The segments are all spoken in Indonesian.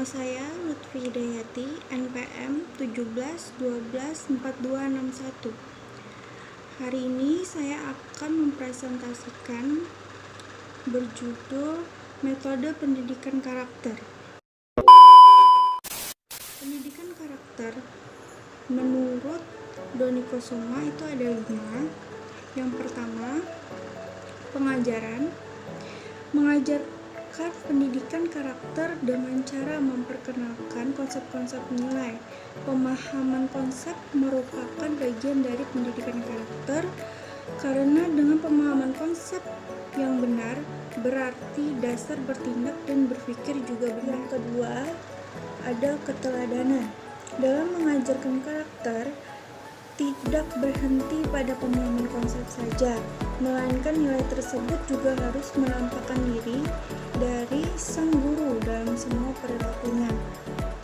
saya Lutfi Hidayati, NPM 17124261. Hari ini saya akan mempresentasikan berjudul Metode Pendidikan Karakter. Pendidikan karakter menurut Doni Kusuma itu ada 5. Yang pertama, pengajaran. Mengajarkan pendidikan karakter dengan cara memperkenalkan konsep-konsep nilai. Pemahaman konsep merupakan bagian dari pendidikan karakter karena dengan pemahaman konsep yang benar berarti dasar bertindak dan berpikir juga benar. Yang kedua, ada keteladanan. Dalam mengajarkan karakter tidak berhenti pada pemahaman konsep saja, melainkan nilai tersebut juga harus menampakkan diri dari sang guru dalam semua perilakunya.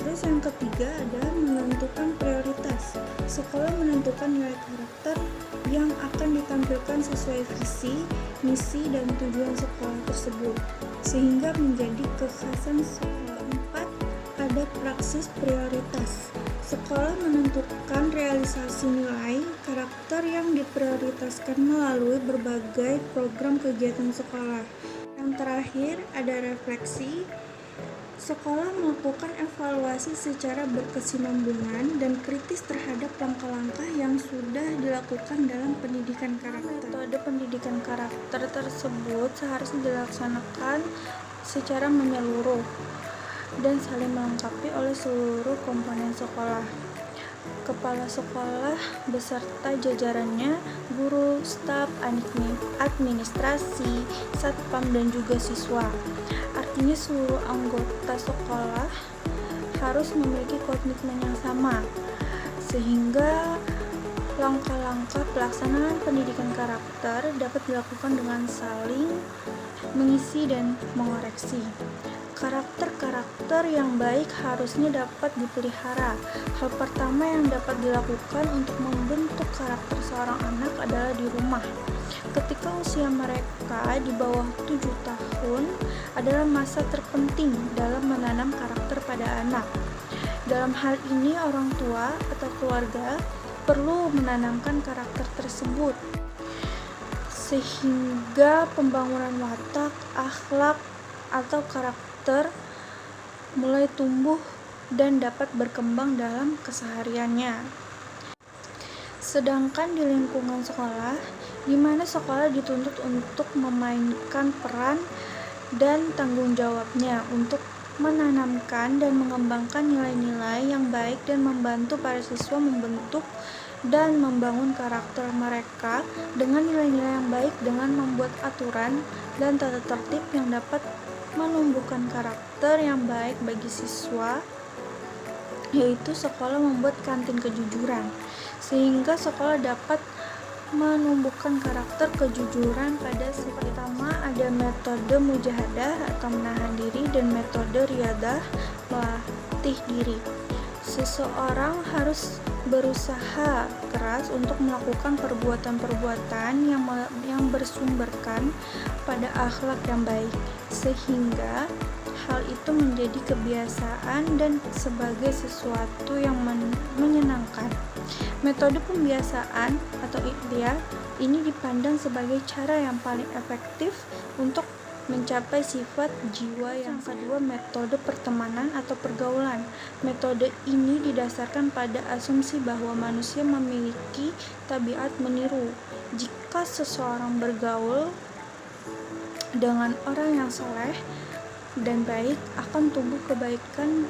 Terus yang ketiga ada menentukan prioritas. Sekolah menentukan nilai karakter yang akan ditampilkan sesuai visi, misi, dan tujuan sekolah tersebut, sehingga menjadi kekhasan sekolah. 4. Ada praksis prioritas. Sekolah menentukan realisasi nilai karakter yang diprioritaskan melalui berbagai program kegiatan sekolah. Yang terakhir ada refleksi. Sekolah melakukan evaluasi secara berkesinambungan dan kritis terhadap langkah-langkah yang sudah dilakukan dalam pendidikan karakter. Metode pendidikan karakter tersebut seharusnya dilaksanakan secara menyeluruh dan saling melengkapi oleh seluruh komponen sekolah. Kepala sekolah beserta jajarannya, guru, staf, administrasi, satpam, dan juga siswa. Artinya seluruh anggota sekolah harus memiliki komitmen yang sama, sehingga langkah-langkah pelaksanaan pendidikan karakter dapat dilakukan dengan saling mengisi dan mengoreksi. Karakter-karakter yang baik harusnya dapat dipelihara. Hal pertama yang dapat dilakukan untuk membentuk karakter seorang anak adalah di rumah. Ketika usia mereka di bawah 7 tahun adalah masa terpenting dalam menanam karakter pada anak. Dalam hal ini orang tua atau keluarga perlu menanamkan karakter tersebut sehingga pembangunan watak, akhlak, atau karakter mulai tumbuh dan dapat berkembang dalam kesehariannya. Sedangkan di lingkungan sekolah, di mana sekolah dituntut untuk memainkan peran dan tanggung jawabnya untuk menanamkan dan mengembangkan nilai-nilai yang baik dan membantu para siswa membentuk dan membangun karakter mereka dengan nilai-nilai yang baik dengan membuat aturan dan tata tertib yang dapat menumbuhkan karakter yang baik bagi siswa, yaitu sekolah membuat kantin kejujuran, sehingga sekolah dapat menumbuhkan karakter kejujuran pada siswa. Pertama ada metode mujahadah atau menahan diri dan metode riyadah melatih diri. Seseorang harus berusaha keras untuk melakukan perbuatan-perbuatan yang bersumberkan pada akhlak yang baik, sehingga hal itu menjadi kebiasaan dan sebagai sesuatu yang menyenangkan. Metode pembiasaan atau ikhtiar ini dipandang sebagai cara yang paling efektif untuk mencapai sifat jiwa. Yang kedua, metode pertemanan atau pergaulan. Metode ini didasarkan pada asumsi bahwa manusia memiliki tabiat meniru. Jika seseorang bergaul dengan orang yang soleh dan baik, akan tumbuh kebaikan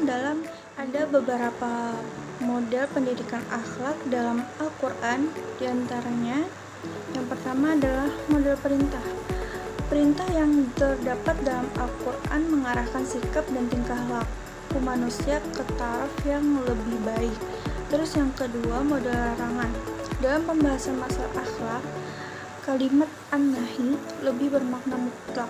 dalam. Ada beberapa model pendidikan akhlak dalam Al-Quran, diantaranya yang pertama adalah model perintah. Perintah yang terdapat dalam Al-Quran mengarahkan sikap dan tingkah laku manusia ke taraf yang lebih baik. Terus yang kedua, model larangan. Dalam pembahasan masalah akhlak, kalimat an-nahi lebih bermakna mutlak,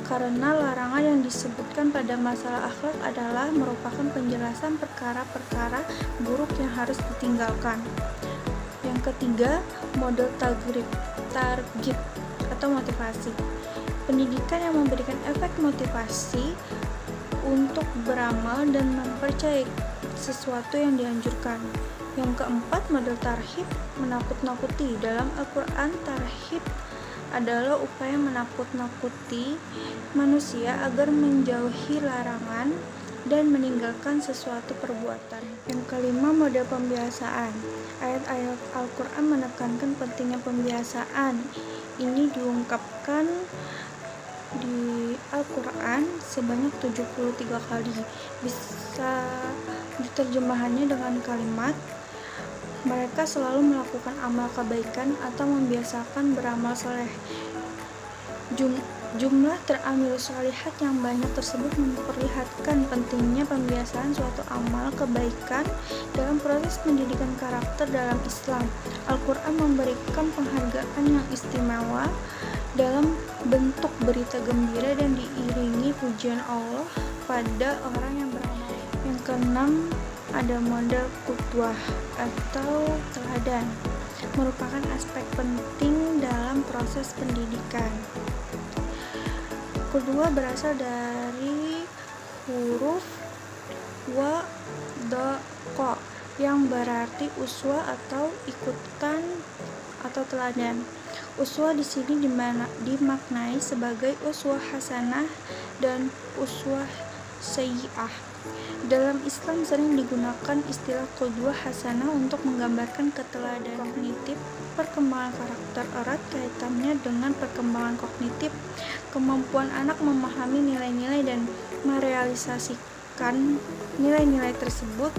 karena larangan yang disebutkan pada masalah akhlak adalah merupakan penjelasan perkara-perkara buruk yang harus ditinggalkan. Yang ketiga, model targhib atau motivasi. Pendidikan yang memberikan efek motivasi untuk beramal dan mempercayai sesuatu yang dianjurkan. Yang keempat, model tarhib menakut-nakuti. Dalam Al-Quran, tarhib adalah upaya menakut-nakuti manusia agar menjauhi larangan dan meninggalkan sesuatu perbuatan. Yang kelima, model pembiasaan. Ayat-ayat Al-Quran menekankan pentingnya pembiasaan. Ini diungkapkan di Al-Quran sebanyak 73 kali. Bisa diterjemahannya dengan kalimat, mereka selalu melakukan amal kebaikan atau membiasakan beramal soleh. Jumlah teramil sholihat yang banyak tersebut memperlihatkan pentingnya pembiasaan suatu amal kebaikan dalam proses pendidikan karakter dalam Islam. Al-Quran memberikan penghargaan yang istimewa dalam bentuk berita gembira dan diiringi pujian Allah pada orang yang beramal. Yang keenam, ada model qudwah atau teladan, merupakan aspek penting dalam proses pendidikan. Qudwah berasal dari huruf wa do ko yang berarti uswah atau ikutan atau teladan. Uswah di sini dimaknai sebagai uswah hasanah dan uswah sayyi'ah. Dalam Islam sering digunakan istilah qudwah hasanah untuk menggambarkan keteladanan kognitif. Perkembangan karakter erat kaitannya dengan perkembangan kognitif. Kemampuan anak memahami nilai-nilai dan merealisasikan nilai-nilai tersebut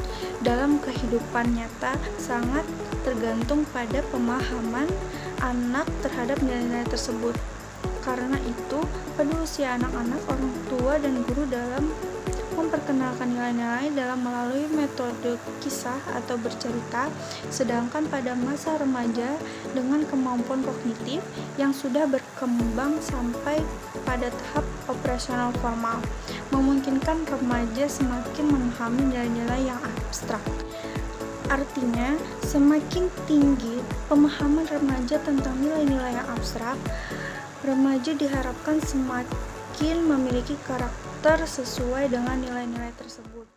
dalam kehidupan nyata sangat tergantung pada pemahaman anak terhadap nilai-nilai tersebut. Karena itu, pada usia anak-anak, orang tua dan guru dalam memperkenalkan nilai-nilai dalam melalui metode kisah atau bercerita, sedangkan pada masa remaja dengan kemampuan kognitif yang sudah berkembang sampai pada tahap operasional formal, memungkinkan remaja semakin memahami nilai-nilai yang abstrak. Artinya, semakin tinggi pemahaman remaja tentang nilai-nilai yang abstrak, remaja diharapkan semakin memiliki karakter sesuai dengan nilai-nilai tersebut.